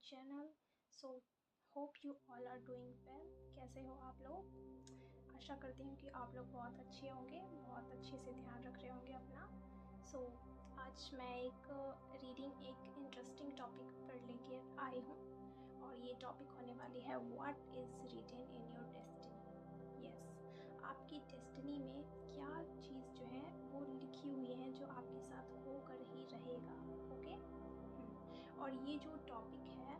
channel. So hope you all are doing well. कैसे हो आप लोग? आशा करती हूँ कि आप लोग बहुत अच्छे होंगे, बहुत अच्छे से ध्यान रख रहे होंगे अपना. So आज मैं एक इंटरेस्टिंग टॉपिक पर लेके आई हूँ और ये टॉपिक होने वाली है what is written in your destiny. Yes, आपकी डेस्टिनी में क्या चीज़ जो है वो लिखी हुई है जो आपके साथ होकर ही रहेगा. ओके. और ये जो टॉपिक है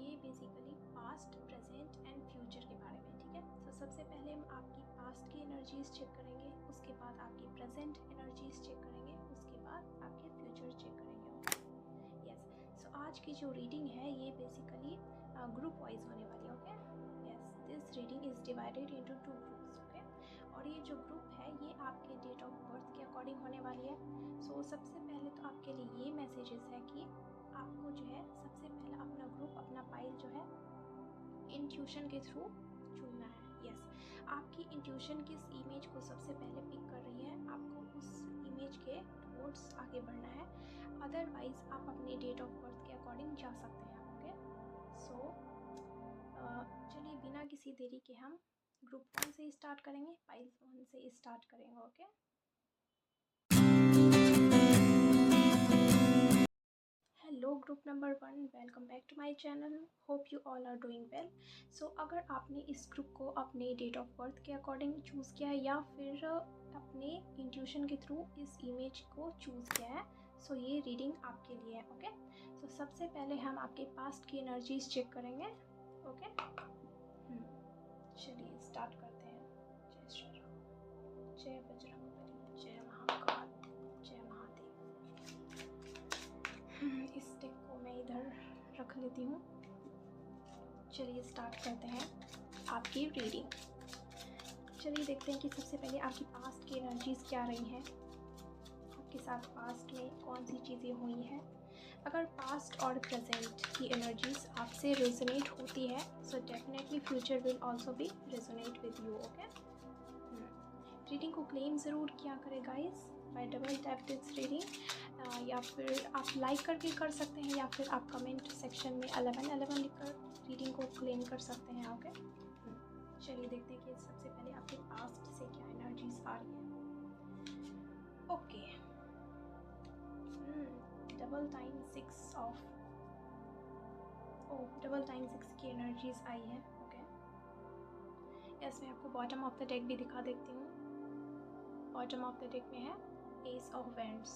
ये basically past, present and future के बारे में. ठीक है. तो सबसे पहले हम आपकी पास्ट की एनर्जीज चेक करेंगे, उसके बाद आपकी प्रेजेंट एनर्जीज चेक करेंगे, उसके बाद आपके फ्यूचर चेक करेंगे. ओके. यस. सो आज की जो रीडिंग है ये बेसिकली ग्रुप वाइज होने वाली है. Okay. Yes, this reading is divided into 2 groups. Okay. और ये जो ग्रुप है ये आपके डेट ऑफ बर्थ के अकॉर्डिंग होने वाली है. सो सबसे पहले तो आपके लिए ये मैसेजेस है कि आपको जो है सबसे पहले अपना ग्रुप, अपना पाइल जो है इंट्यूशन के थ्रू चुनना है. यस, आपकी इंट्यूशन किस इमेज को सबसे पहले पिक कर रही है आपको उस इमेज के टुवर्ड्स आगे बढ़ना है. अदरवाइज आप अपने डेट ऑफ बर्थ के अकॉर्डिंग जा सकते हैं. ओके. सो चलिए बिना किसी देरी के हम ग्रुप 1 से स्टार्ट करेंगे, पाइल 1 से स्टार्ट करेंगे. Okay. Hello group number 1, welcome back to my channel. Hope you all are doing well. So अगर आपने इस ग्रुप को अपने डेट ऑफ बर्थ के अकॉर्डिंग चूज़ किया है या फिर अपने इंट्यूशन के थ्रू इस इमेज को चूज़ किया है, सो ये रीडिंग आपके लिए है. ओके. सो सबसे पहले हम आपके पास्ट की एनर्जीज चेक करेंगे. ओके. चलिए स्टार्ट करते हैं. जय श्री राम, जय बजरंगबली, जय महाकाल, जय महादेव. इस टिक को मैं इधर रख लेती हूँ. चलिए स्टार्ट करते हैं आपकी रीडिंग. चलिए देखते हैं कि सबसे पहले आपकी पास्ट की एनर्जीज़ क्या रही हैं, आपके साथ पास्ट में कौन सी चीज़ें हुई हैं. अगर पास्ट और प्रेजेंट की एनर्जीज़ आपसे रेजोनेट होती है so definitely future will also be resonate with you. Okay. Reading को क्लेम ज़रूर किया करें guys bye double tap this reading, या फिर आप लाइक करके कर सकते हैं या फिर आप कमेंट सेक्शन में 1111 लिखकर रीडिंग को क्लेम कर सकते हैं. ओके. चलिए देखते हैं कि सबसे पहले आपके पास्ट से क्या एनर्जीज आ रही है. Okay. Double time 6 of double time 6 की एनर्जीज आई है. ओके. यस, मैं आपको बॉटम ऑफ द डेक भी दिखा देती हूँ. बॉटम ऑफ द डेक में है एस ऑफ वैंड्स.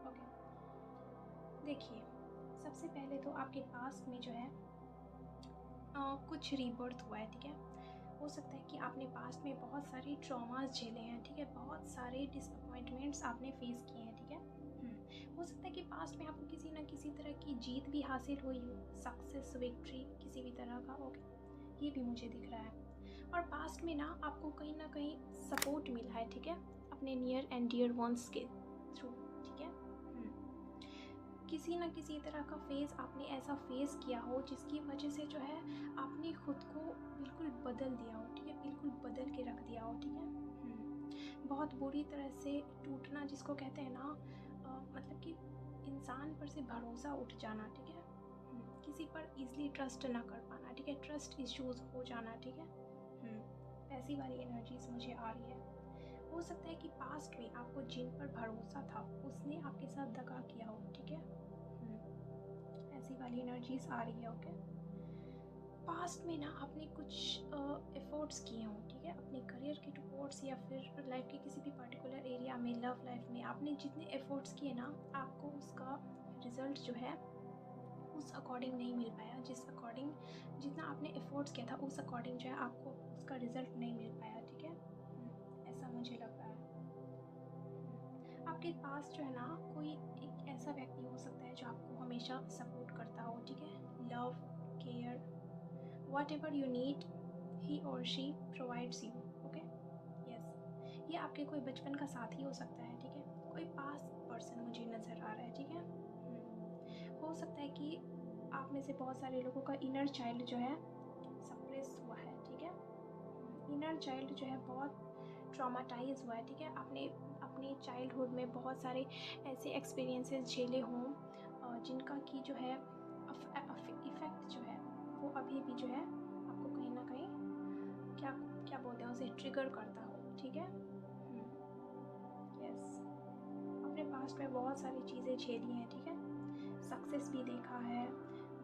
ओके. देखिए सबसे पहले तो आपके पास्ट में जो है कुछ रीबर्थ हुआ है. ठीक है. हो सकता है कि आपने पास्ट में बहुत सारे ट्रॉमास झेले हैं. ठीक है. बहुत सारे डिसअपॉइंटमेंट्स आपने फेस किए हैं. ठीक है. हो सकता है कि पास्ट में आपको किसी ना किसी तरह की जीत भी हासिल हुई हो, सक्सेस, विक्ट्री किसी भी तरह का. ओके. ये भी मुझे दिख रहा है. और पास्ट में ना आपको कहीं ना कहीं सपोर्ट मिला है. ठीक है. अपने नियर एंड डियर वंस के थ्रू. ठीक है. किसी न किसी तरह का फेज़ आपने ऐसा फेस किया हो जिसकी वजह से जो है आपने खुद को बिल्कुल बदल दिया हो. ठीक है. बिल्कुल बदल के रख दिया हो. ठीक है. बहुत बुरी तरह से टूटना जिसको कहते हैं ना, मतलब कि इंसान पर से भरोसा उठ जाना. ठीक है. किसी पर इजीली ट्रस्ट ना कर पाना. ठीक है. ट्रस्ट इश्यूज हो जाना. ठीक है. ऐसी वाली एनर्जीज मुझे आ रही है. हो सकता है कि पास्ट में आपको जिन पर भरोसा था उसने आपके साथ दगा किया हो. ठीक है. ऐसी वाली एनर्जीज आ रही है. ओके. पास्ट में ना आपने कुछ एफर्ट्स किए हों. ठीक है. अपने करियर के टुवर्ड्स या फिर लाइफ के किसी भी पर्टिकुलर एरिया में, लव लाइफ में आपने जितने एफर्ट्स किए ना आपको उसका रिजल्ट जो है उस अकॉर्डिंग नहीं मिल पाया. जिस अकॉर्डिंग जितना आपने एफर्ट्स किया था उस अकॉर्डिंग जो है आपको उसका रिजल्ट नहीं मिल पाया. ठीक है. ऐसा मुझे लग रहा है. आपके पास जो है ना कोई एक ऐसा व्यक्ति हो सकता है जो आपको हमेशा सपोर्ट करता हो. ठीक है. Love, care, whatever you need he और she provides you. Okay. Yes, ये आपके कोई बचपन का साथी हो सकता है. ठीक है. कोई पास पर्सन मुझे नज़र आ रहा है. ठीक है. हो सकता है कि आप में से बहुत सारे लोगों का इनर चाइल्ड जो है सप्रेस हुआ है. ठीक है. इनर चाइल्ड जो है बहुत ट्रॉमाटाइज हुआ है. ठीक है. आपने अपने चाइल्डहुड में बहुत सारे ऐसे एक्सपीरियंसेस झेले हों जिनका कि जो है इफ़ेक्ट जो है वो अभी भी जो है आपको कहीं ना कहीं क्या क्या बोलते हैं उसे ट्रिगर करता हो, ठीक है। यस, अपने पास्ट में बहुत सारी चीज़ें झेली हैं, ठीक है। सक्सेस भी देखा है,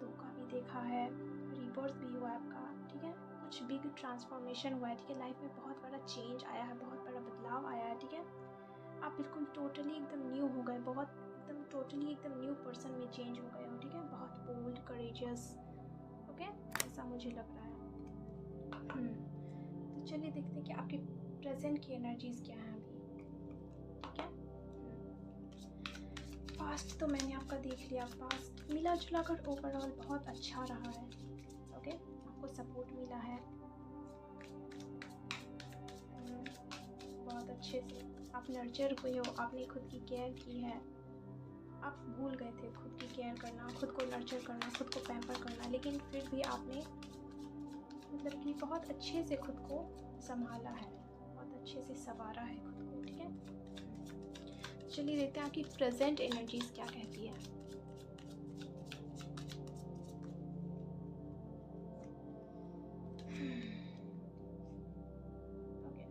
धोखा भी देखा है, रिबर्थ भी हुआ है आपका, ठीक है। कुछ बिग ट्रांसफॉर्मेशन हुआ है, ठीक है। लाइफ में बहुत बड़ा चेंज आया है, बहुत बड़ा बदलाव आया है, ठीक है। आप बिल्कुल टोटली एकदम न्यू हो गए, बहुत एकदम टोटली एकदम न्यू पर्सन में चेंज हो गए हो, ठीक है। बहुत बोल्ड, करेजियस, ओके, ऐसा मुझे लग रहा है। तो चलिए देखते हैं कि आपके प्रेजेंट की एनर्जीज क्या हैं अभी, ठीक है। पास्ट तो मैंने आपका देख लिया, पास्ट मिला जुला कर ओवरऑल बहुत अच्छा रहा है, ओके। आपको सपोर्ट मिला है बहुत अच्छे से, आप नर्चर हुए हो, आपने खुद की केयर की है। आप भूल गए थे खुद की केयर करना, खुद को नर्चर करना, खुद को पैम्पर करना, लेकिन फिर भी आपने मतलब कि बहुत अच्छे से खुद को संभाला है, बहुत अच्छे से संवारा है खुद को, ठीक है। चलिए देखते हैं आपकी प्रेजेंट एनर्जीज क्या कहती है। ओके,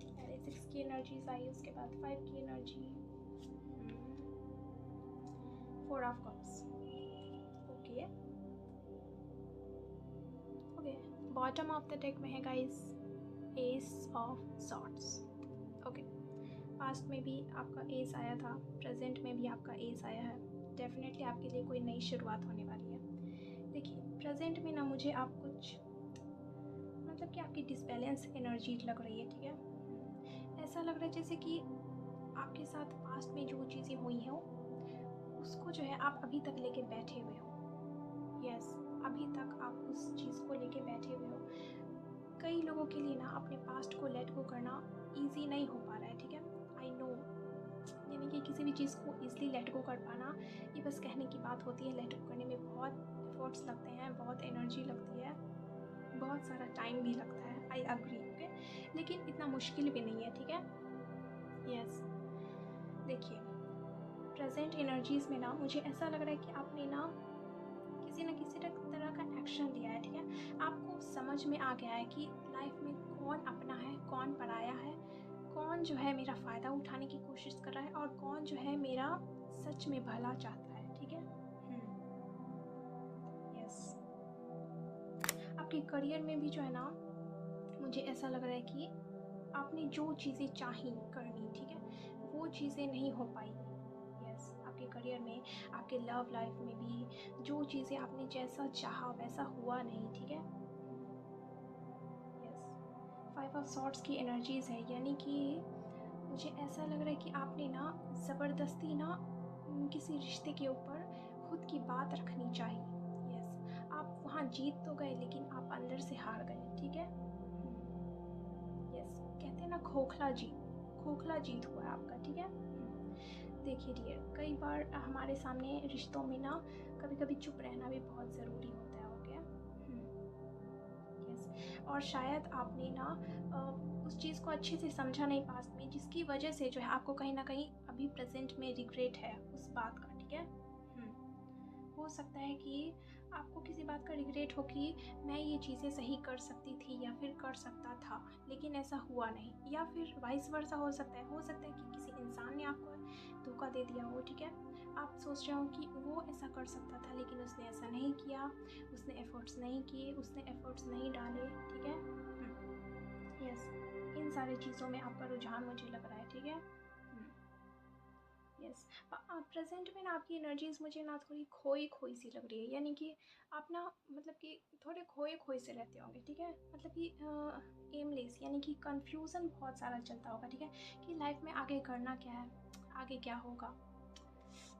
पहले 6 की एनर्जीज आई, उसके बाद 5 की energy, 4 of cups, okay. Bottom of the deck में है guys S of swords, okay. Past में भी आपका एस आया था, प्रेजेंट में भी आपका एस आया है। डेफिनेटली आपके लिए कोई नई शुरुआत होने वाली है। देखिए प्रेजेंट में ना मुझे आप कुछ मतलब कि आपकी डिसबैलेंस एनर्जी लग रही है, ठीक है। ऐसा लग रहा है जैसे कि आपके साथ पास्ट में जो चीज़ें हुई हैं उसको जो है आप अभी तक लेके बैठे हुए हो। यस, अभी तक आप उस चीज़ को लेके बैठे हुए हो। कई लोगों के लिए ना अपने पास्ट को लेट गो करना इजी नहीं हो पा रहा है, ठीक है। आई नो, यानी कि किसी भी चीज़ को ईजिली लेट गो कर पाना ये बस कहने की बात होती है। लेट गो करने में बहुत एफर्ट्स लगते हैं, बहुत एनर्जी लगती है, बहुत सारा टाइम भी लगता है, आई अग्री, ओके। लेकिन इतना मुश्किल भी नहीं है, ठीक है। यस, देखिए प्रेजेंट एनर्जीज़ में ना मुझे ऐसा लग रहा है कि आपने ना किसी न किसी तरह का एक्शन लिया है, ठीक है। आपको समझ में आ गया है कि लाइफ में कौन अपना है, कौन पराया है, कौन जो है मेरा फ़ायदा उठाने की कोशिश कर रहा है और कौन जो है मेरा सच में भला चाहता है, ठीक है। यस, आपके करियर में भी जो है ना मुझे ऐसा लग रहा है कि आपने जो चीज़ें चाही करनी, ठीक है, वो चीज़ें नहीं हो पाई। यस, आपके करियर में, आपके लव लाइफ में भी जो चीज़ें आपने जैसा चाहा वैसा हुआ नहीं, ठीक है। यस, 5 ऑफ सॉर्ड्स की एनर्जीज़ है, यानी कि मुझे ऐसा लग रहा है कि आपने ना ज़बरदस्ती ना किसी रिश्ते के ऊपर खुद की बात रखनी चाहिए। यस, आप वहाँ जीत तो गए लेकिन आप अंदर से हार गए, ठीक है। यस, कहते हैं ना खोखला जीत हुआ है आपका, ठीक है। देखिए डियर, कई बार हमारे सामने रिश्तों में ना कभी कभी चुप रहना भी बहुत ज़रूरी होता है, ओके। यस, और शायद आपने ना उस चीज़ को अच्छे से समझा नहीं पास्ट में, जिसकी वजह से जो है आपको कहीं ना कहीं अभी प्रेजेंट में रिग्रेट है उस बात का, ठीक है। हो सकता है कि आपको किसी बात का रिग्रेट हो कि मैं ये चीज़ें सही कर सकती थी या फिर कर सकता था लेकिन ऐसा हुआ नहीं, या फिर वाइस वर्सा हो सकता है कि किसी इंसान ने आपको धोखा दे दिया हो, ठीक है। आप सोच रहे हो कि वो ऐसा कर सकता था लेकिन उसने ऐसा नहीं किया, उसने एफर्ट्स नहीं किए, उसने एफर्ट्स नहीं डाले, ठीक है। यस, इन सारी चीज़ों में आपका रुझान मुझे लग रहा है, ठीक है। यस, प्रेजेंट में ना आपकी एनर्जीज मुझे ना थोड़ी खोई सी लग रही है, यानी कि आप ना मतलब कि थोड़े खोए से रहते होंगे, ठीक है। मतलब कि एमलेस, यानी कि कंफ्यूजन बहुत सारा चलता होगा, ठीक है, कि लाइफ में आगे करना क्या है, आगे क्या होगा,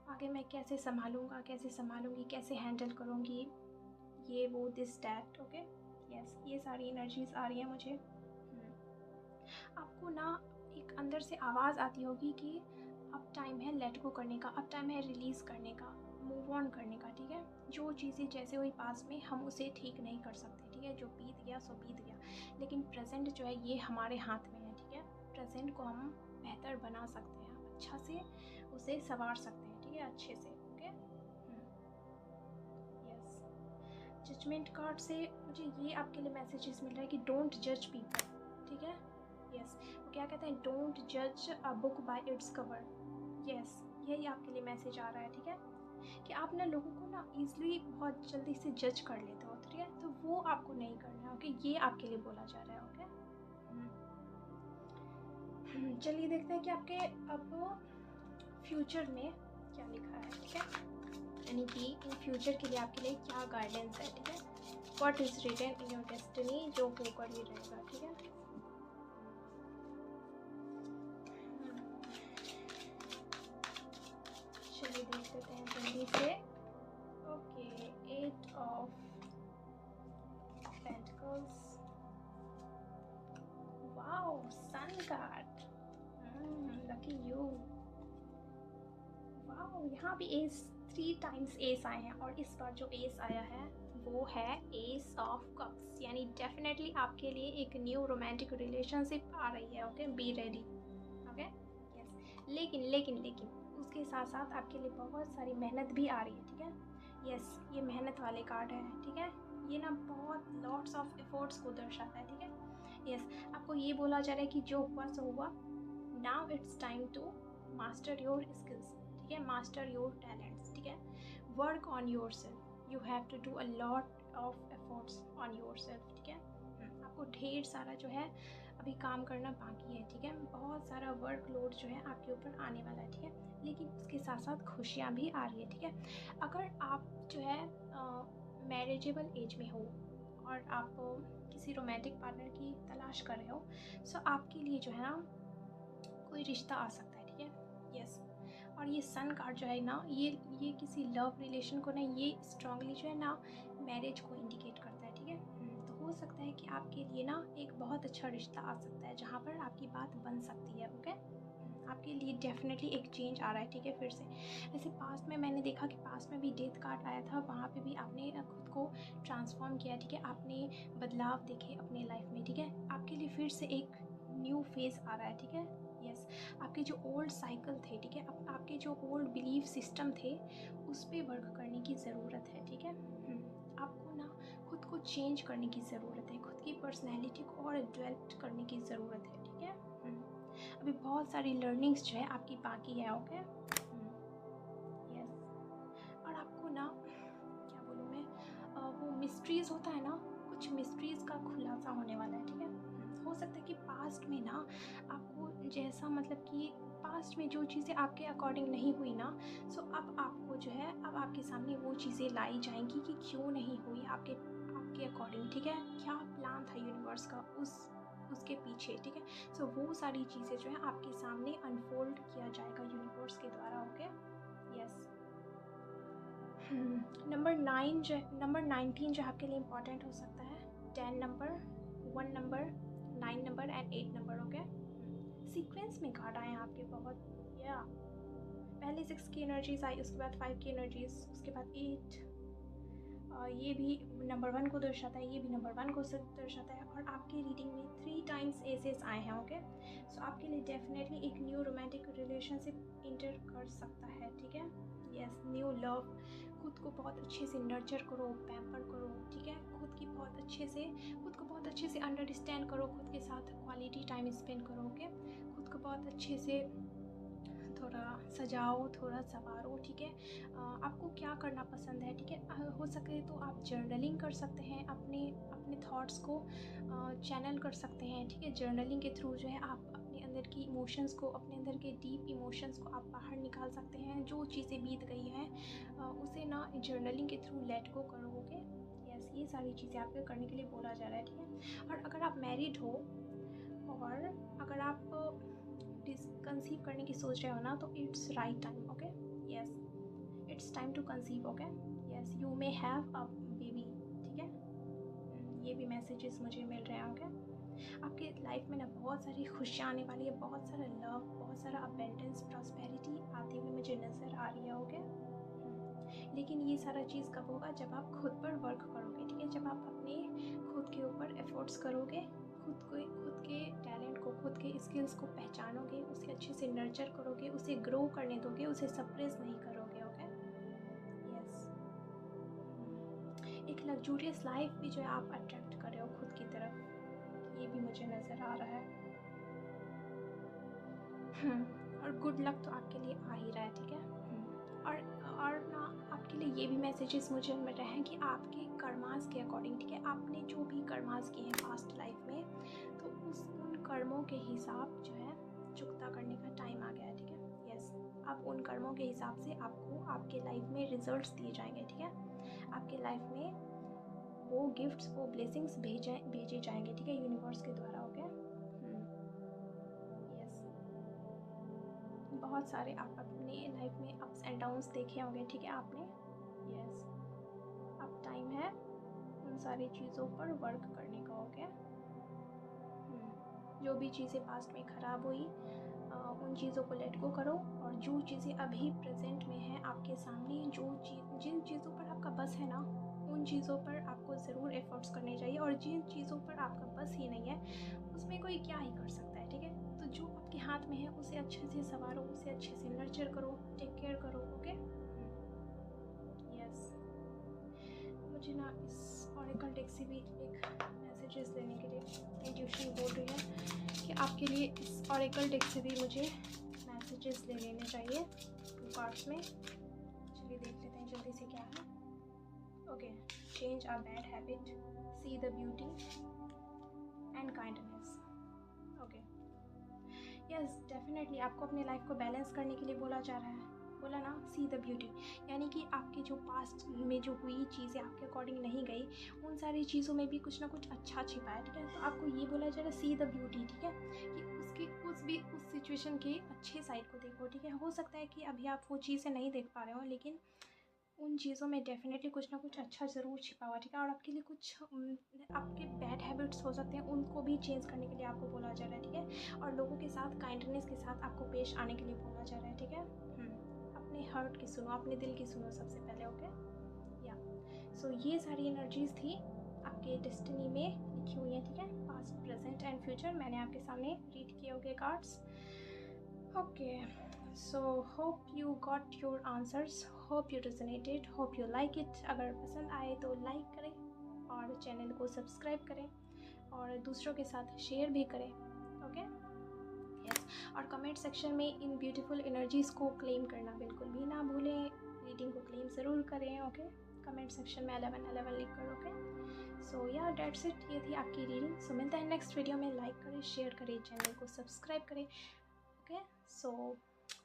आगे मैं कैसे संभालूंगा, कैसे संभालूंगी, कैसे हैंडल करूँगी, ये वो दिस डैट, ओके। यस, ये सारी एनर्जीज आ रही है मुझे। आपको ना एक अंदर से आवाज़ आती होगी कि अब टाइम है लेट गो करने का, अब टाइम है रिलीज़ करने का, मूव ऑन करने का, ठीक है। जो चीज़ें जैसे हुई पास में हम उसे ठीक नहीं कर सकते, ठीक है। जो बीत गया सो बीत गया, लेकिन प्रेजेंट जो है ये हमारे हाथ में है, ठीक है। प्रेजेंट को हम बेहतर बना सकते हैं, अच्छा से उसे संवार सकते हैं, ठीक है, अच्छे से, ओके। जजमेंट कार्ड से मुझे ये आपके लिए मैसेजेस मिल रहा है कि डोंट जज पीपल, ठीक है। यस, वो क्या कहते हैं, डोंट जज a book by its cover. Yes, यही आपके लिए मैसेज आ रहा है, ठीक है, कि आप ना लोगों को ना ईजिली बहुत जल्दी से जज कर लेते हो, ठीक है, तो वो आपको नहीं करना है, ओके। ये आपके लिए बोला जा रहा है, ओके। चलिए देखते हैं कि आपके अब फ्यूचर में क्या लिखा है, ठीक है, यानी कि इन फ्यूचर के लिए आपके लिए क्या गाइडेंस है, ठीक है। What is written in your destiny, जो होकर ही रहेगा, ठीक है। चलिए देख लेते हैं जल्दी से। Okay, 8 of pentacles, wow, sun card, lucky you. Wow, यहाँ भी एस 3 टाइम्स एस आए हैं, और इस बार जो एस आया है वो है एस ऑफ कप्स, यानी डेफिनेटली आपके लिए एक न्यू रोमांटिक रिलेशनशिप आ रही है, okay, be ready, okay. Yes, लेकिन लेकिन लेकिन उसके साथ साथ आपके लिए बहुत सारी मेहनत भी आ रही है, ठीक है। यस, ये मेहनत वाले कार्ड है, ठीक है, ये ना बहुत लॉट्स ऑफ एफर्ट्स को दर्शाता है, ठीक है। यस, आपको ये बोला जा रहा है कि जो हुआ सो हुआ, now it's time to master your skills, ठीक है, मास्टर योर टैलेंट्स, ठीक है, work on yourself, you have to do a lot of efforts on yourself, ठीक है। आपको ढेर सारा जो है अभी काम करना बाकी है, ठीक है, बहुत सारा वर्कलोड जो है आपके ऊपर आने वाला है, ठीक है, लेकिन उसके साथ साथ खुशियाँ भी आ रही है, ठीक है। अगर आप जो है मैरिजेबल एज में हो और आप किसी रोमांटिक पार्टनर की तलाश कर रहे हो, सो आपके लिए जो है ना कोई रिश्ता आ सकता है, ठीक है। यस, और ये सन कार्ड जो है ना, ये किसी लव रिलेशन को ना, ये स्ट्रांगली जो है ना मैरिज को इंडिकेट करता है, ठीक है। तो हो सकता है कि आपके लिए ना एक बहुत अच्छा रिश्ता आ सकता है जहाँ पर आपकी बात बन सकती है, ओके। आपके लिए डेफिनेटली एक चेंज आ रहा है, ठीक है, फिर से। वैसे पास्ट में मैंने देखा कि पास्ट में भी डेथ कार्ड आया था, वहाँ पे भी आपने खुद को ट्रांसफॉर्म किया, ठीक है, आपने बदलाव देखे अपने लाइफ में, ठीक है। आपके लिए फिर से एक न्यू फेज आ रहा है, ठीक है। यस, आपके जो ओल्ड साइकिल थे, ठीक है, आपके जो ओल्ड बिलीफ सिस्टम थे, उस पर वर्क करने की ज़रूरत है, ठीक है। आपको ना खुद को चेंज करने की ज़रूरत है, खुद की पर्सनैलिटी को और डेवलप करने की ज़रूरत है, ठीक है। अभी बहुत सारी लर्निंग्स जो है आपकी बाकी है, ओके। यस, और आपको ना क्या बोलूँ मैं, वो मिस्ट्रीज़ होता है ना, कुछ मिस्ट्रीज़ का खुलासा होने वाला है, ठीक है। हो सकता है कि पास्ट में ना आपको जैसा, मतलब कि पास्ट में जो चीज़ें आपके अकॉर्डिंग नहीं हुई ना, सो अब आपको जो है, अब आपके सामने वो चीज़ें लाई जाएंगी कि क्यों नहीं हुई आपके अकॉर्डिंग, ठीक है, क्या प्लान था यूनिवर्स का उसके पीछे, ठीक है। सो वो सारी चीज़ें जो है आपके सामने अनफोल्ड किया जाएगा यूनिवर्स के द्वारा, ओके। यस, नंबर 19 जो आपके लिए इम्पॉर्टेंट हो सकता है, 10 number, 1 number, 9 number and 8 number, okay. Sequence में कार्ड आए हैं आपके बहुत, या पहले 6 की एनर्जीज आई, उसके बाद 5 की एनर्जीज, उसके बाद 8, ये भी नंबर 1 को दर्शाता है, ये भी नंबर 1 को दर्शाता है, और आपकी रीडिंग में 3 टाइम्स एसेस आए हैं, ओके। सो आपके लिए डेफिनेटली एक न्यू रोमांटिक रिलेशनशिप इंटर कर सकता है, ठीक है। यस, न्यू लव, खुद को बहुत अच्छे से नर्चर करो, पैम्पर करो, ठीक है, खुद को बहुत अच्छे से अंडरस्टैंड करो, खुद के साथ क्वालिटी टाइम स्पेंड करो, ओके। खुद को बहुत अच्छे से थोड़ा सजाओ, थोड़ा संवारो, ठीक है। आपको क्या करना पसंद है, ठीक है, हो सके तो आप जर्नलिंग कर सकते हैं, अपने थॉट्स को चैनल कर सकते हैं, ठीक है। जर्नलिंग के थ्रू जो है आप अपने अंदर की इमोशंस को, अपने अंदर के डीप इमोशंस को आप बाहर निकाल सकते हैं, जो चीज़ें बीत गई हैं उसे ना जर्नलिंग के थ्रू लेट गो करोगे। यस, ये सारी चीज़ें आपको करने के लिए बोला जा रहा है, ठीक है। और अगर आप मैरिड हो और अगर आप कंसीव करने की सोच रहे हो ना, तो it's right time, okay. Yes, it's time to conceive, okay. Yes, you may have a baby, ठीक है। ये भी मैसेजेस मुझे मिल रहे हैं, ओके। आपके लाइफ में ना बहुत सारी खुशियाँ आने वाली है, बहुत सारा लव, बहुत सारा अबेंडेंस, प्रॉस्पेरिटी आती हुई मुझे नज़र आ रही है, ओके। लेकिन ये सारा चीज़ कब होगा, जब आप खुद पर वर्क करोगे, ठीक है, जब आप अपने खुद के ऊपर एफर्ट्स करोगे, खुद के टैलेंट को, खुद के स्किल्स को पहचानोगे, उसे अच्छे से नर्चर करोगे, उसे ग्रो करने दोगे, उसे सप्रेस नहीं करोगे, ओके। यस, एक लग्जूरियस लाइफ भी जो है आप अट्रैक्ट कर रहे हो खुद की तरफ, ये भी मुझे नज़र आ रहा है। और गुड लक तो आपके लिए आ ही रहा है, ठीक है। और ना आपके लिए ये भी मैसेजेस मुझे मिल रहे हैं कि आपके कर्मास के अकॉर्डिंग, ठीक है, आपने जो भी कर्मास किए हैं पास्ट लाइफ में, तो उन कर्मों के हिसाब जो है चुकता करने का टाइम आ गया है, ठीक है। यस, अब उन कर्मों के हिसाब से आपको आपके लाइफ में रिजल्ट्स दिए जाएंगे, ठीक है। आपके लाइफ में वो गिफ्ट्स, वो ब्लेसिंग्स भेजे जाएंगे, ठीक है, यूनिवर्स के द्वारा। ओके, यस, बहुत सारे आप अपने लाइफ में अप्स एंड डाउन्स देखे होंगे, ठीक है, आपने। यस, अब टाइम है उन सारी चीज़ों पर वर्क करने का। ओके, जो भी चीज़ें पास्ट में ख़राब हुई उन चीज़ों को लेट गो करो, और जो चीज़ें अभी प्रेजेंट में हैं आपके सामने, जिन चीज़ों पर आपका बस है ना, उन चीज़ों पर आपको ज़रूर एफर्ट्स करने चाहिए, और जिन चीज़ों पर आपका बस ही नहीं है उसमें कोई क्या ही कर सकता है, ठीक है। तो जो आपके हाथ में है उसे अच्छे से संवारो, उसे अच्छे से नर्चर करो, टेक केयर करो। ओके, यस, मुझे ना इस ऑरेकल डेक से भी एक मैसेजेस लेने के लिए इंट्यूशन बोल रही है कि आपके लिए इस ऑरेकल डेक से भी मुझे मैसेजेस ले लेने चाहिए 2 कार्ड्स में। चलिए देख लेते हैं जल्दी से क्या है। Okay, change a bad habit, see the beauty and kindness. Okay, yes, definitely आपको अपने लाइफ को बैलेंस करने के लिए बोला जा रहा है। बोला ना, सी द ब्यूटी, यानी कि आपकी जो पास्ट में जो हुई चीज़ें आपके अकॉर्डिंग नहीं गई, उन सारी चीज़ों में भी कुछ ना कुछ अच्छा छिपा है, ठीक है। तो आपको ये बोला जा रहा है, सी द ब्यूटी, ठीक है, कि उस सिचुएशन के अच्छे साइड को देखो, ठीक है। हो सकता है कि अभी आप वो चीज़ें नहीं देख पा रहे हो, लेकिन उन चीज़ों में डेफिनेटली कुछ ना कुछ अच्छा ज़रूर छिपा हुआ, ठीक है। और आपके लिए कुछ आपके बैड हैबिट्स हो सकते हैं, उनको भी चेंज करने के लिए आपको बोला जा रहा है, ठीक है। और लोगों के साथ काइंडनेस के साथ आपको पेश आने के लिए बोला जा रहा है, ठीक है। अपने हार्ट की सुनो, अपने दिल की सुनो सबसे पहले। ओके, या सो ये सारी एनर्जीज थी आपके डेस्टिनी में लिखी हुई हैं, ठीक है, पास्ट, प्रेजेंट एंड फ्यूचर। मैंने आपके सामने रीड किए हुए cards. Okay, so hope you got your answers, hope you resonated, hope you like it. अगर पसंद आए तो लाइक करें और चैनल को सब्सक्राइब करें और दूसरों के साथ शेयर भी करें। ओके, यस, और कमेंट सेक्शन में इन ब्यूटीफुल एनर्जीज़ को क्लेम करना बिल्कुल भी ना भूलें। रीडिंग को क्लेम ज़रूर करें। ओके, कमेंट सेक्शन में 11 लिख कर। Okay, so yeah that's it, ये थी आपकी रीडिंग। सो मिलते हैं नेक्स्ट वीडियो में। लाइक करें, शेयर करें, चैनल को सब्सक्राइब करें। ओके, सो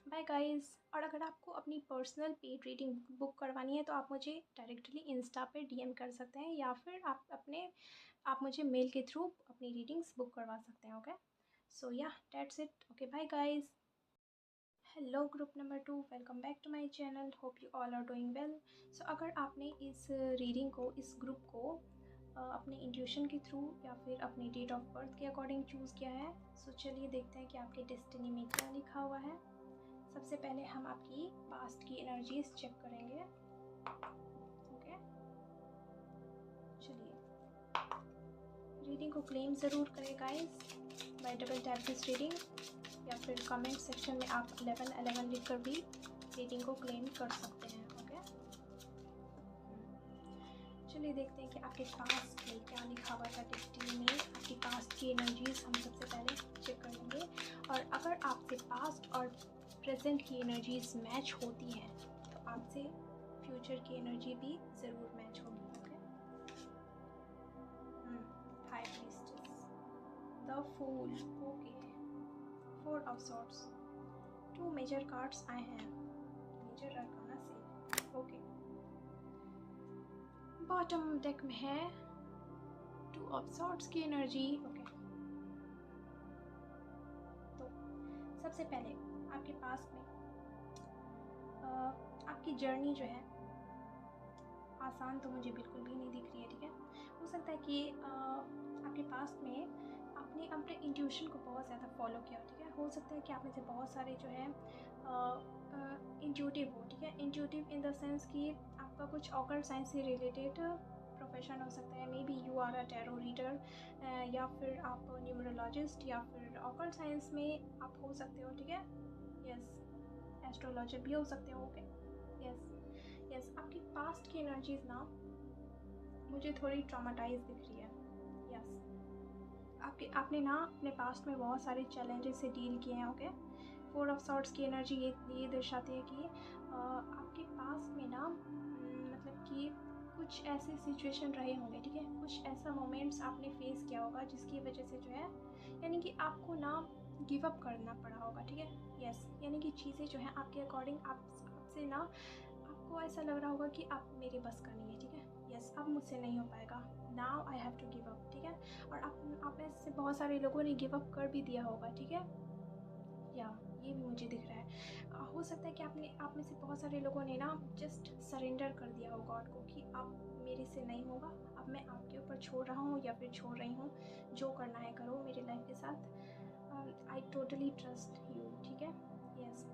बाय गाइस। और अगर आपको अपनी पर्सनल पेड रीडिंग बुक करवानी है तो आप मुझे डायरेक्टली इंस्टा पे डीएम कर सकते हैं, या फिर आप मुझे मेल के थ्रू अपनी रीडिंग्स बुक करवा सकते हैं। Okay, so yeah that's it. Okay, bye guys. Hello group number 2, welcome back to my channel, hope you all are doing well. So अगर आपने इस रीडिंग को, इस ग्रुप को अपने इंट्यूशन के थ्रू या फिर अपनी डेट ऑफ बर्थ के अकॉर्डिंग चूज़ किया है, सो चलिए देखते हैं कि आपके डेस्टिनी में क्या लिखा हुआ है। सबसे पहले हम आपकी पास्ट की एनर्जीज चेक करेंगे। ओके, चलिए रीडिंग को क्लेम ज़रूर करें guys bye double tap this reading, या फिर कमेंट सेक्शन में आप 11 लिख कर भी रीडिंग को क्लेम कर सकते हैं। ओके, चलिए देखते हैं कि आपके पास्ट में क्या लिखा हुआ था डेस्टिनी में। आपकी पास्ट की एनर्जीज हम सबसे पहले चेक कर लेंगे, और अगर आपसे पास्ट और प्रेजेंट की एनर्जीज मैच होती हैं तो आपसे फ्यूचर की एनर्जी भी ज़रूर मैच होगी। Okay, high priestess, the fool, okay, 4 of swords, 2 major cards आए हैं मेजर अरकाना से। ओके, बॉटम डेक में है 2 ऑफ सॉर्ड्स की एनर्जी। ओके, तो सबसे पहले आपके पास में आपकी जर्नी जो है आसान तो मुझे बिल्कुल भी नहीं दिख रही है, ठीक है। हो सकता है कि आपके पास में आपने अपने इंट्यूशन को बहुत ज़्यादा फॉलो किया, ठीक है। हो सकता है कि आप में से बहुत सारे जो है इंट्यूटिव हो, ठीक है। इंट्यूटिव इन द सेंस कि आपका कुछ ऑकल्ट साइंस से रिलेटेड प्रोफेशन हो सकता है। Maybe you are a tarot reader, या फिर आप न्यूमरोलॉजिस्ट, या फिर ऑकल्ट साइंस में आप हो सकते हो, ठीक है। यस, एस्ट्रोलॉजर भी हो सकते हो। ओके, यस, आपकी पास्ट की एनर्जीज ना मुझे थोड़ी ट्रॉमाटाइज दिख रही है। यस, आपने ना अपने पास्ट में बहुत सारे चैलेंजेस से डील किए हैं। ओके, 4 ऑफ सॉर्ड्स की एनर्जी ये दर्शाती है कि आपके पास्ट में ना मतलब कि कुछ ऐसे सिचुएशन रहे होंगे, ठीक है, कुछ ऐसा मोमेंट्स आपने फेस किया होगा जिसकी वजह से जो है यानी कि आपको ना गिव अप करना पड़ा होगा, ठीक है। यस, यानी कि चीज़ें जो हैं आपके अकॉर्डिंग आपसे ना आपको ऐसा लग रहा होगा कि आप मेरे बस का नहीं है, ठीक है। यस, अब मुझसे नहीं हो पाएगा, now I have to give up, ठीक है। और आप में से बहुत सारे लोगों ने गिव अप कर भी दिया होगा, ठीक है। या ये भी मुझे दिख रहा है। हो सकता है कि आप में से बहुत सारे लोगों ने ना जस्ट सरेंडर कर दिया हो गॉड को कि अब मेरे से नहीं होगा, अब मैं आपके ऊपर छोड़ रहा हूँ या फिर छोड़ रही हूँ, जो करना है करो मेरे लाइफ के साथ, आई टोटली ट्रस्ट यू, ठीक है। यस,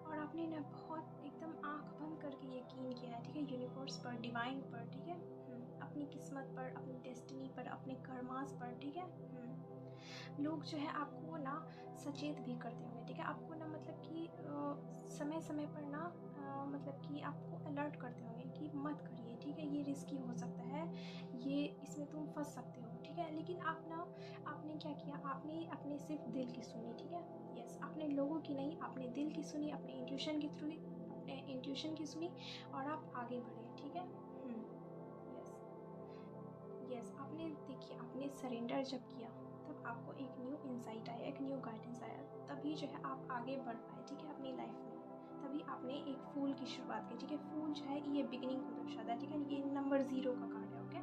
और आपने ना बहुत एकदम आँख बंद करके यकीन किया है, ठीक है, यूनिवर्स पर, डिवाइन पर, ठीक है, अपनी किस्मत पर, अपनी डेस्टिनी पर, अपने कर्मास पर, ठीक है। लोग जो है आपको ना सचेत भी करते होंगे, ठीक है, आपको ना मतलब कि समय समय पर ना मतलब कि आपको अलर्ट करते होंगे कि मत करिए, ठीक है, ये रिस्की हो सकता है, ये इसमें तुम फंस सकते हो, ठीक है। लेकिन आपने क्या किया, आपने अपने सिर्फ दिल की सुनी, ठीक है। यस, आपने लोगों की नहीं, आपने दिल की सुनी, अपने इंट्यूशन के थ्रू अपने इंट्यूशन की सुनी और आप आगे बढ़े, ठीक है। यस, आपने देखिए, आपने सरेंडर जब किया तब आपको एक न्यू इंसाइट आया, एक न्यू गाइडेंस आया, तभी जो है आप आगे बढ़ पाए, ठीक है, अपनी लाइफ में। तभी आपने एक फूल की शुरुआत की, ठीक है। फूल जो है ये बिगिनिंग को दर्शाता है, ठीक है, ये नंबर 0 का कार्ड है। ओके,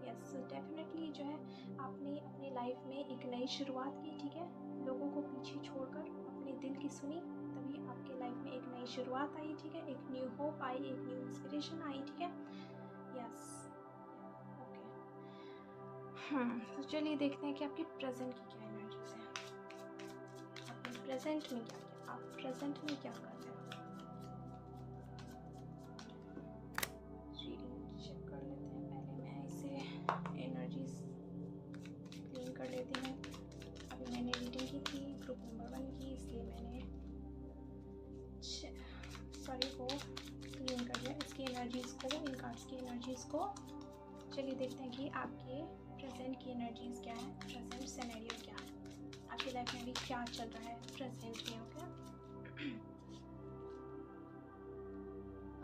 यस, डेफिनेटली जो है आपने अपनी लाइफ में एक नई शुरुआत की, ठीक है, लोगों को पीछे छोड़कर अपने दिल की सुनी, तभी आपके लाइफ में एक नई शुरुआत आई, ठीक है, एक न्यू होप आई, एक न्यू इंस्पिरेशन आई, ठीक है। यस, तो चलिए देखते हैं कि आपकी प्रेजेंट की क्या एनर्जीज हैं। आपने प्रेजेंट में क्या किया, आप प्रेजेंट में क्या कर रहे हो। रीडिंग चेक कर लेते हैं, पहले मैं इसे एनर्जीज क्लीन कर लेती हूँ। अभी मैंने रीडिंग की थी ग्रुप नंबर 1 की, इसलिए मैंने सॉरी वो क्लीन कर लिया इसकी एनर्जीज़ को, इन कार्ड्स की एनर्जीज़ को। चलिए देखते हैं कि आपके प्रेजेंट की एनर्जीज़ क्या है, प्रेजेंट सिनेरियो क्या है, आपकी लाइफ में अभी क्या चल रहा है प्रेजेंट में।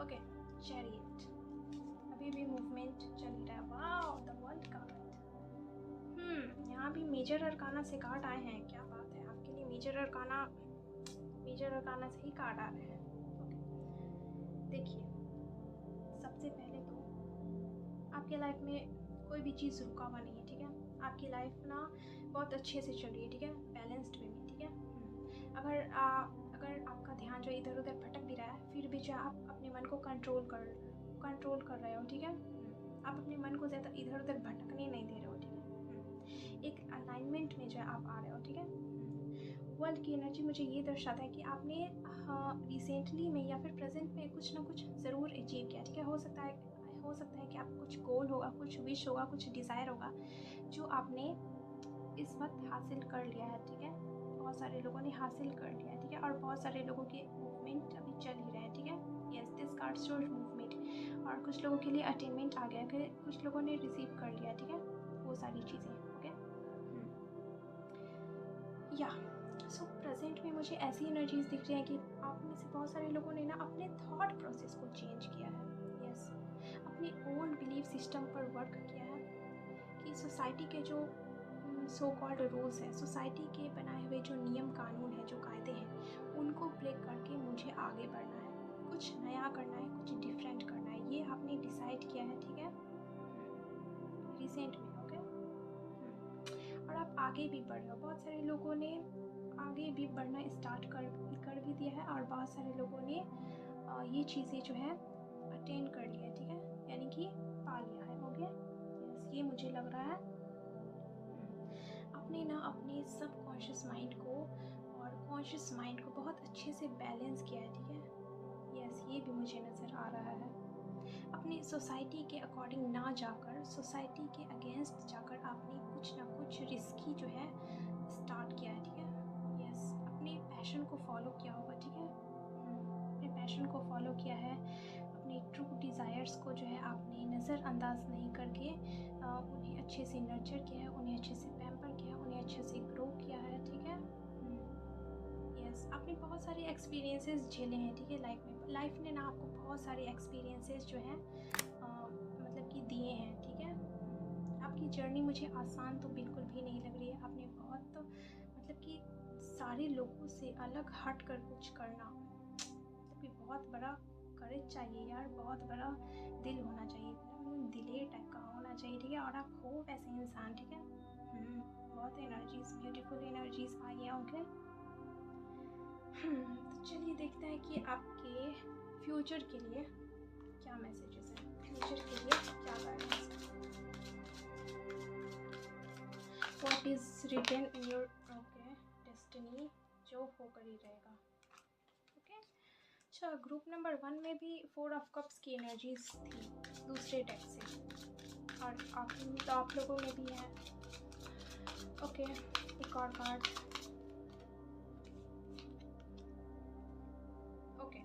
ओके, चैरियट, अभी भी मूवमेंट चल ही रहा है। Wow, the world card. यहाँ भी मेजर अरकाना से कार्ड आए हैं, क्या बात है, आपके लिए मेजर अरकाना से ही कार्ड आ रहे हैं। देखिए, सबसे पहले तो आपके लाइफ में कोई भी चीज़ रुका हुआ नहीं है, ठीक है। आपकी लाइफ ना बहुत अच्छे से चल रही है, ठीक है, बैलेंस्ड वे में, ठीक है। अगर आपका ध्यान जो इधर उधर भटक भी रहा है, फिर भी जो आप अपने मन को कंट्रोल कर रहे हो, ठीक है। आप अपने मन को ज़्यादा इधर उधर भटकने नहीं दे रहे हो, ठीक है। एक अलाइनमेंट में जो है आप आ रहे हो, ठीक है। वर्ल्ड की एनर्जी मुझे ये दर्शाता है कि आपने रिसेंटली में या फिर प्रेजेंट में कुछ ना कुछ ज़रूर अचीव किया, ठीक है। हो सकता है कि आपका कुछ गोल होगा, कुछ विश होगा, कुछ डिज़ायर होगा जो आपने इस वक्त हासिल कर लिया है, ठीक है। बहुत सारे लोगों ने हासिल कर लिया है, ठीक है, और बहुत सारे लोगों के मूवमेंट अभी चल ही रहे हैं, ठीक है। Yes, this card shows movement, और कुछ लोगों के लिए अटेनमेंट आ गया है, कुछ लोगों ने रिसीव कर लिया, ठीक है, वो सारी चीज़ें। ओके, या सो प्रेजेंट में मुझे ऐसी एनर्जीज दिख रही हैं कि आप में से बहुत सारे लोगों ने ना अपने थॉट प्रोसेस को चेंज किया है। यस, अपने ओन बिलीफ सिस्टम पर वर्क किया है कि सोसाइटी के जो सो कॉल्ड रूल्स हैं, सोसाइटी के बनाए हुए जो नियम कानून हैं, जो कायदे हैं, उनको ब्रेक करके मुझे आगे बढ़ना है, कुछ नया करना है, कुछ डिफरेंट करना है, ये आपने डिसाइड किया है, ठीक है, रिसेंट में। ओके, और आप आगे भी बढ़ रहे हो। बहुत सारे लोगों ने आगे भी बढ़ना स्टार्ट कर भी दिया है, और बहुत सारे लोगों ने ये चीज़ें जो है अटेंड कर लिया है, ठीक है, यानी कि पा लिया है। ओके, यस, ये मुझे लग रहा है। आपने ना अपने सब कॉन्शियस माइंड को और कॉन्शियस माइंड को बहुत अच्छे से बैलेंस किया है, ठीक है। यस, ये भी मुझे नज़र आ रहा है। अपनी सोसाइटी के अकॉर्डिंग ना जाकर, सोसाइटी के अगेंस्ट जाकर आपने कुछ ना कुछ रिस्की जो है स्टार्ट किया है, ठीक है। यस, अपने पैशन को फॉलो किया होगा, ठीक है, अपने पैशन को फॉलो किया है, अपने ट्रू डिज़ायर्स को जो है आपने नज़रअंदाज नहीं करके उन्हें अच्छे से नर्चर किया है, उन्हें अच्छे से पैम्पर किया है, उन्हें अच्छे से ग्रो किया है, ठीक है। यस, आपने बहुत सारे एक्सपीरियंसेस झेले हैं, ठीक है। लाइफ ने ना आपको बहुत सारे एक्सपीरियंसेस जो हैं मतलब कि दिए हैं, ठीक है। आपकी जर्नी मुझे आसान तो बिल्कुल भी नहीं लग रही है। आपने बहुत मतलब कि सारे लोगों से अलग हट कर कुछ करना, मतलब कि बहुत बड़ा करेज चाहिए यार, बहुत बड़ा दिल होना चाहिए, दिलेर टाइप का होना चाहिए, ठीक है। और आप हो वैसे इंसान, ठीक है। बहुत एनर्जीज, ब्यूटीफुल एनर्जीज आई हैं, ओके। तो चलिए देखते हैं कि आपके फ्यूचर के लिए क्या मैसेजेस हैं, फ्यूचर के लिए क्या गाइडेंस है। What is written in your destiny, जो होकर ही रहेगा, ओके। अच्छा, ग्रुप नंबर 1 में भी 4 ऑफ कप्स की एनर्जीज थी दूसरे डेक से, और आप लोगों में भी है, ओके। एक और कार्ड, ओके।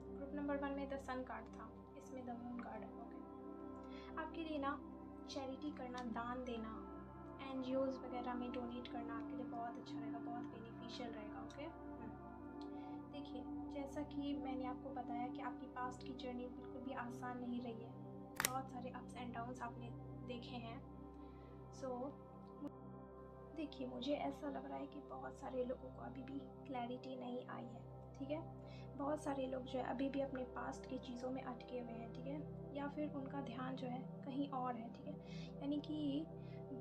ग्रुप नंबर 1 में द सन कार्ड था, इसमें द मून कार्ड है, ओके। आपके लिए ना चैरिटी करना, दान देना, एनजीओज वगैरह में डोनेट करना आपके लिए बहुत अच्छा रहेगा, बहुत बेनिफिशियल रहेगा, ओके। देखिए, जैसा कि मैंने आपको बताया कि आपकी पास्ट की जर्नी बिल्कुल भी आसान नहीं रही है, बहुत सारे अप्स एंड डाउन्स आपने देखे हैं। देखिए, मुझे ऐसा लग रहा है कि बहुत सारे लोगों को अभी भी क्लैरिटी नहीं आई है, ठीक है। बहुत सारे लोग जो है अभी भी अपने पास्ट की चीज़ों में अटके हुए हैं, ठीक है, या फिर उनका ध्यान जो है कहीं और है, ठीक है। यानी कि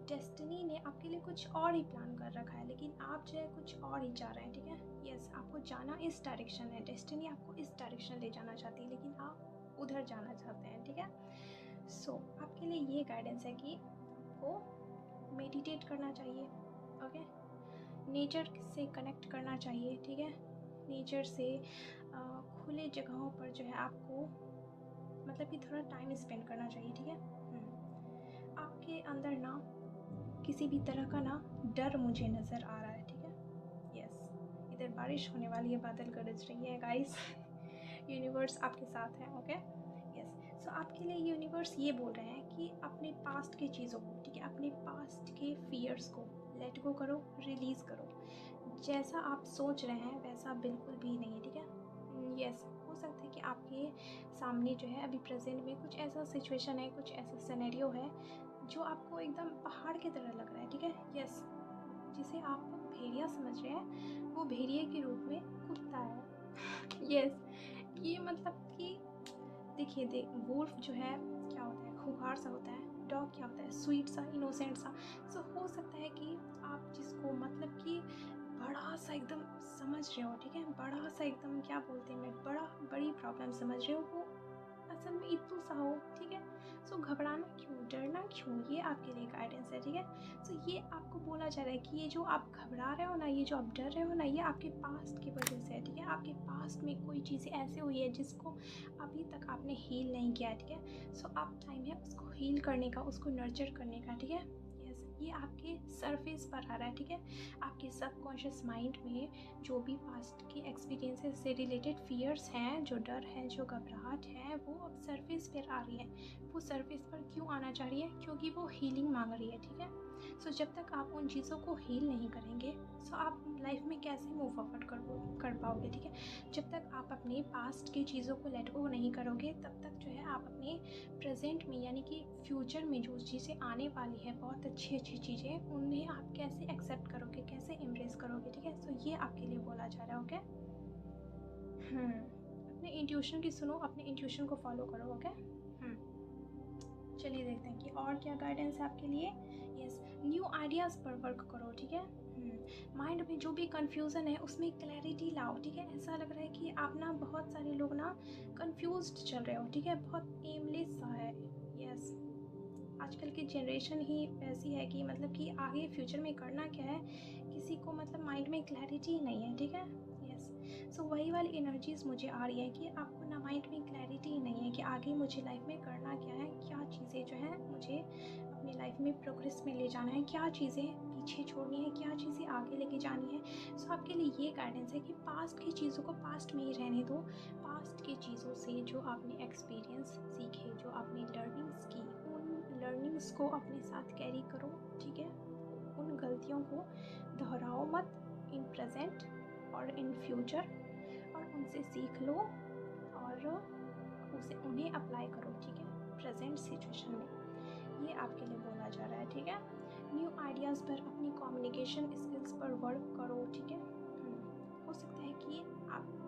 डेस्टिनी ने आपके लिए कुछ और ही प्लान कर रखा है, लेकिन आप जो है कुछ और ही चाह रहे हैं, ठीक है। यस, आपको जाना इस डायरेक्शन है, डेस्टिनी आपको इस डायरेक्शन ले जाना चाहती है, लेकिन आप उधर जाना चाहते हैं, ठीक है। आपके लिए ये गाइडेंस है कि आपको मेडिटेट करना चाहिए, ओके। नेचर से कनेक्ट करना चाहिए, ठीक है। नेचर से खुले जगहों पर जो है आपको मतलब कि थोड़ा टाइम स्पेंड करना चाहिए, ठीक है। आपके अंदर ना किसी भी तरह का ना डर मुझे नज़र आ रहा है, ठीक है। यस, इधर बारिश होने वाली है, बादल गरज रही है गाइस। यूनिवर्स आपके साथ है, ओके। यस, आपके लिए यूनिवर्स ये बोल रहे हैं कि अपने पास्ट की चीज़ों को, ठीक है, अपने पास्ट के फियर्स को लेट गो करो, रिलीज़ करो। जैसा आप सोच रहे हैं वैसा बिल्कुल भी नहीं है, ठीक है। यस, हो सकता है कि आपके सामने जो है अभी प्रेजेंट में कुछ ऐसा सिचुएशन है, कुछ ऐसा सिनेरियो है जो आपको एकदम पहाड़ की तरह लग रहा है, ठीक है। यस, जिसे आप भेड़िया समझ रहे हैं, वो भेड़िए के रूप में कुत्ता है। यस, ये मतलब कि देखिए, वुल्फ जो है क्या होता है, खुखार सा होता है, डॉग क्या होता है, स्वीट सा, इनोसेंट सा। हो सकता है कि आप जिसको मतलब कि बड़ा सा एकदम समझ रहे हो, ठीक है, बड़ा सा एकदम क्या बोलते हैं, मैं बड़ी प्रॉब्लम समझ रहे हो, वो असल में इतू सा हो, ठीक है। घबराना क्यों, डरना क्यों, ये आपके लिए गाइडेंस है, ठीक है। ये आपको बोला जा रहा है कि ये जो आप घबरा रहे हो ना, ये जो आप डर रहे हो ना, ये आपके पास्ट की वजह से है, ठीक है। आपके पास्ट में कोई चीज़ें ऐसे हुई है जिसको अभी तक आपने हील नहीं किया है, ठीक है। अब टाइम है उसको हील करने का, उसको नर्चर करने का, ठीक है। ये आपके सरफेस पर आ रहा है, ठीक है। आपके सबकॉन्शियस माइंड में जो भी पास्ट के एक्सपीरियंसेस से रिलेटेड फियर्स हैं, जो डर है, जो घबराहट है, वो अब सरफेस पर आ रही है। वो सरफेस पर क्यों आना चाह रही है, क्योंकि वो हीलिंग मांग रही है, ठीक है। जब तक आप उन चीज़ों को हील नहीं करेंगे, आप लाइफ में कैसे मूव फॉरवर्ड कर पाओगे, ठीक है। जब तक आप अपने पास्ट की चीज़ों को लेट गो नहीं करोगे, तब तक जो है आप अपने प्रेजेंट में यानी कि फ्यूचर में जो चीज़ें आने वाली है, बहुत अच्छी चीज़ें, उन्हें आप कैसे एक्सेप्ट करोगे, कैसे एम्ब्रेस करोगे, ठीक है। ये आपके लिए बोला जा रहा है, ओके। अपने इंट्यूशन की सुनो, अपने इंट्यूशन को फॉलो करो, ओके। चलिए देखते हैं कि और क्या गाइडेंस है आपके लिए। यस, न्यू आइडियाज़ पर वर्क करो, ठीक है। माइंड में जो भी कंफ्यूजन है उसमें क्लैरिटी लाओ, ठीक है। ऐसा लग रहा है कि आप ना बहुत सारे लोग ना कंफ्यूज्ड चल रहे हो, ठीक है, बहुत एमलेस सा है। यस, आजकल की जनरेशन ही ऐसी है कि मतलब कि आगे फ्यूचर में करना क्या है, किसी को मतलब माइंड में क्लैरिटी नहीं है, ठीक है। यस, सो वही वाली एनर्जीज़ मुझे आ रही है कि आपको ना माइंड में क्लैरिटी नहीं है कि आगे मुझे लाइफ में करना क्या है, क्या चीज़ें जो हैं मुझे अपनी लाइफ में प्रोग्रेस में ले जाना है, क्या चीज़ें पीछे छोड़नी है, क्या चीज़ें आगे लेके जानी है। सो आपके लिए ये गाइडेंस है कि पास्ट की चीज़ों को पास्ट में ही रहने दो। पास्ट की चीज़ों से जो आपने एक्सपीरियंस सीखे, जो आपने लर्निंग्स की, उन लर्निंग्स को अपने साथ कैरी करो, ठीक है। उन गलतियों को दोहराओ मत इन प्रेजेंट और इन फ्यूचर, और उनसे सीख लो और उन्हें अप्लाई करो, ठीक है, प्रेजेंट सिचुएशन में। ये आपके लिए बोला जा रहा है, ठीक है। न्यू आइडियाज़ पर, अपनी कम्युनिकेशन स्किल्स पर वर्क करो, ठीक है। हो सकता है कि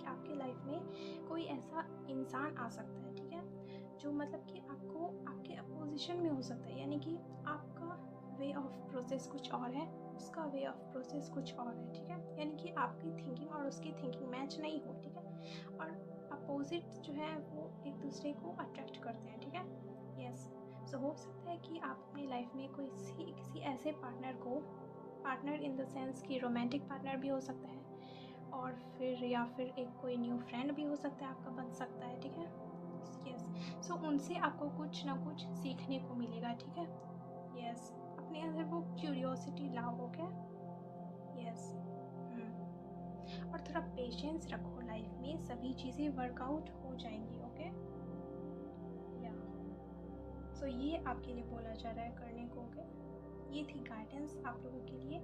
आपके लाइफ में कोई ऐसा इंसान आ सकता है, ठीक है, जो मतलब कि आपको आपके अपोजिशन में हो सकता है, यानी कि आपका वे ऑफ प्रोसेस कुछ और है, उसका वे ऑफ प्रोसेस कुछ और है, ठीक है। यानी कि आपकी थिंकिंग और उसकी थिंकिंग मैच नहीं हो, ठीक है। और अपोजिट जो है वो एक दूसरे को अट्रैक्ट करते हैं, ठीक है। यस। सो हो सकता है कि आप अपनी लाइफ में किसी ऐसे पार्टनर इन द सेंस कि रोमांटिक पार्टनर भी हो सकता है, और फिर या फिर एक कोई न्यू फ्रेंड भी हो सकता है, आपका बन सकता है, ठीक है। यस। सो उनसे आपको कुछ ना कुछ सीखने को मिलेगा, ठीक है। यस। अपने अंदर वो क्यूरियोसिटी लाओ, ओके। यस। और थोड़ा पेशेंस रखो, लाइफ में सभी चीज़ें वर्कआउट हो जाएंगी, ओके। या सो ये आपके लिए बोला जा रहा है करने को, ओके। ये थी गाइडेंस आप लोगों के लिए।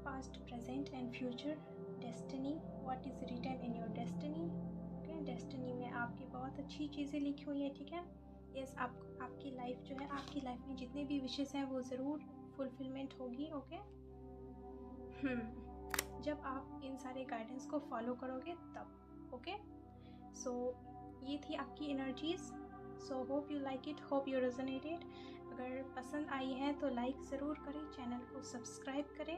Past, present and future, destiny, what is written in your destiny, okay. Destiny में आपकी बहुत अच्छी चीज़ें लिखी हुई हैं, ठीक है। यस। आपकी लाइफ जो है, आपकी लाइफ में जितने भी विशेज़ हैं वो ज़रूर फुलफिलमेंट होगी, ओके। जब आप इन सारे गाइडेंस को फॉलो करोगे तब, ओके। सो ये थी आपकी energies. So hope you like it, hope you resonated. अगर पसंद आई है तो लाइक ज़रूर करें, चैनल को सब्सक्राइब करें,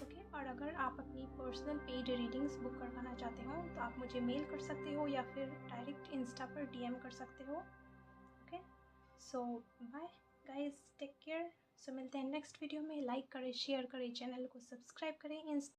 ओके। और अगर आप अपनी पर्सनल पेड रीडिंग्स बुक करवाना चाहते हो तो आप मुझे मेल कर सकते हो या फिर डायरेक्ट इंस्टा पर डीएम कर सकते हो, ओके। सो बाय गाइस, टेक केयर। सो मिलते हैं नेक्स्ट वीडियो में। लाइक करें, शेयर करें, चैनल को सब्सक्राइब करें,